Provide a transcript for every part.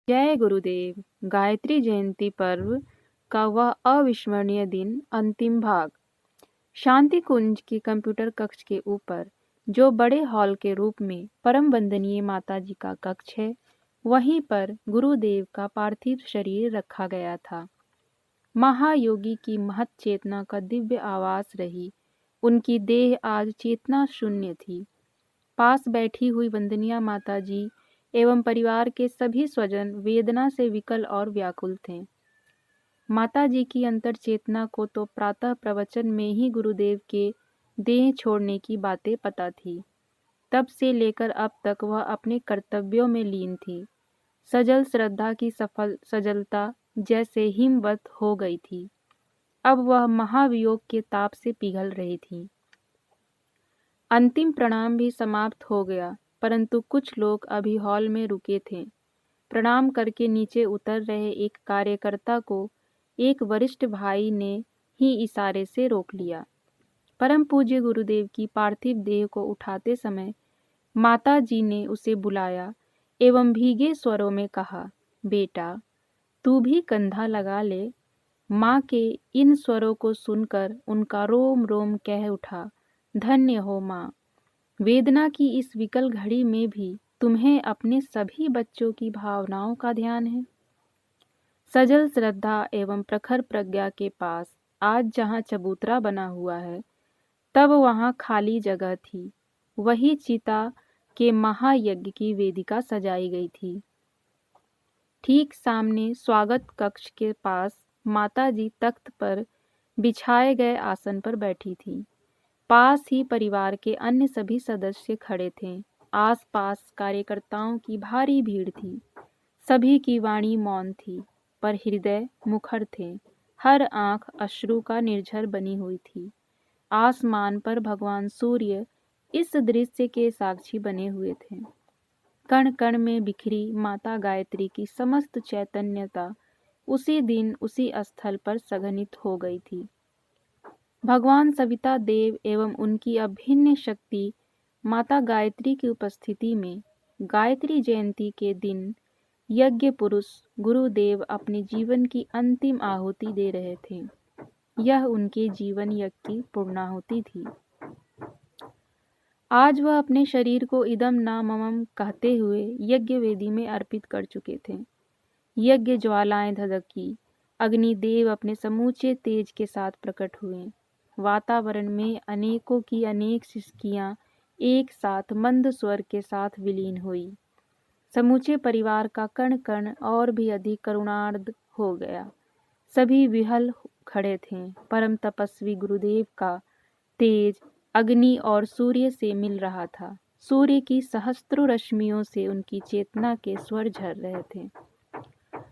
जय गुरुदेव। गायत्री जयंती पर्व का वह अविस्मरणीय दिन। अंतिम भाग। शांति कुंज के कंप्यूटर कक्ष के ऊपर, जो बड़े हॉल के रूप में परम वंदनीय माता जी का कक्ष है, वहीं पर गुरुदेव का पार्थिव शरीर रखा गया था। महायोगी की महत चेतना का दिव्य आवास रही। उनकी देह आज चेतना शून्य थी। पास बैठी हुई वंदनीय माता जी एवं परिवार के सभी स्वजन वेदना से विकल और व्याकुल थे। माता जी की अंतर चेतना को तो प्रातः प्रवचन में ही गुरुदेव के देह छोड़ने की बातें पता थी। तब से लेकर अब तक वह अपने कर्तव्यों में लीन थी। सजल श्रद्धा की सजलता जैसे हिमवत हो गई थी। अब वह महावियोग के ताप से पिघल रही थी। अंतिम प्रणाम भी समाप्त हो गया, परंतु कुछ लोग अभी हॉल में रुके थे। प्रणाम करके नीचे उतर रहे एक कार्यकर्ता को एक वरिष्ठ भाई ने ही इशारे से रोक लिया। परम पूज्य गुरुदेव की पार्थिव देह को उठाते समय माता जी ने उसे बुलाया एवं भीगे स्वरों में कहा, बेटा, तू भी कंधा लगा ले। माँ के इन स्वरों को सुनकर उनका रोम रोम कह उठा, धन्य हो माँ। वेदना की इस विकल घड़ी में भी तुम्हें अपने सभी बच्चों की भावनाओं का ध्यान है। सजल श्रद्धा एवं प्रखर प्रज्ञा के पास आज जहाँ चबूतरा बना हुआ है, तब वहाँ खाली जगह थी। वही चिता के महायज्ञ की वेदिका सजाई गई थी। ठीक सामने स्वागत कक्ष के पास माता जी तख्त पर बिछाए गए आसन पर बैठी थी। पास ही परिवार के अन्य सभी सदस्य खड़े थे। आसपास कार्यकर्ताओं की भारी भीड़ थी। सभी की वाणी मौन थी, पर हृदय मुखर थे। हर आंख अश्रु का निर्झर बनी हुई थी। आसमान पर भगवान सूर्य इस दृश्य के साक्षी बने हुए थे। कण कण में बिखरी माता गायत्री की समस्त चैतन्यता उसी दिन उसी स्थल पर संघनित हो गई थी। भगवान सविता देव एवं उनकी अभिन्न शक्ति माता गायत्री की उपस्थिति में गायत्री जयंती के दिन यज्ञ पुरुष गुरुदेव अपने जीवन की अंतिम आहुति दे रहे थे। यह उनके जीवन यज्ञ की पूर्णाहुति थी। आज वह अपने शरीर को इदम ना ममम कहते हुए यज्ञ वेदी में अर्पित कर चुके थे। यज्ञ ज्वालाएं धधकी। अग्निदेव अपने समूचे तेज के साथ प्रकट हुए। वातावरण में अनेकों की अनेक सिसकियां एक साथ मंद स्वर के साथ विलीन हुई। समूचे परिवार का कण कण और भी अधिक करुणार्द्र हो गया। सभी विहल खड़े थे। परम तपस्वी गुरुदेव का तेज अग्नि और सूर्य से मिल रहा था। सूर्य की सहस्त्रों रश्मियों से उनकी चेतना के स्वर झर रहे थे।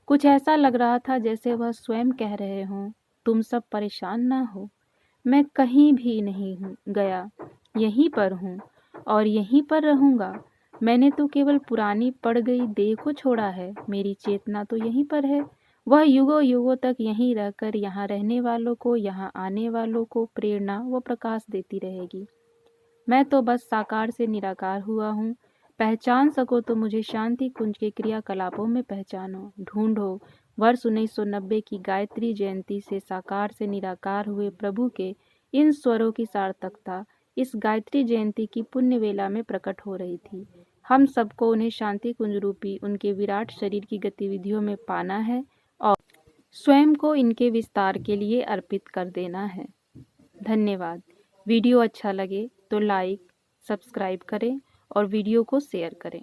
कुछ ऐसा लग रहा था जैसे वह स्वयं कह रहे हों, तुम सब परेशान ना हो, मैं कहीं भी नहीं गया, यहीं पर हूँ और यहीं पर रहूँगा। मैंने तो केवल पुरानी पड़ गई देह को छोड़ा है, मेरी चेतना तो यहीं पर है। वह युगों युगों तक यहीं रहकर यहाँ रहने वालों को, यहाँ आने वालों को प्रेरणा व प्रकाश देती रहेगी। मैं तो बस साकार से निराकार हुआ हूँ। पहचान सको तो मुझे शांति कुंज के क्रियाकलापों में पहचानो। ढूंढो वर्ष 1990 की गायत्री जयंती से साकार से निराकार हुए प्रभु के इन स्वरों की सार्थकता इस गायत्री जयंती की पुण्य वेला में प्रकट हो रही थी। हम सबको उन्हें शांति कुंज रूपी उनके विराट शरीर की गतिविधियों में पाना है और स्वयं को इनके विस्तार के लिए अर्पित कर देना है। धन्यवाद। वीडियो अच्छा लगे तो लाइक, सब्सक्राइब करें और वीडियो को शेयर करें।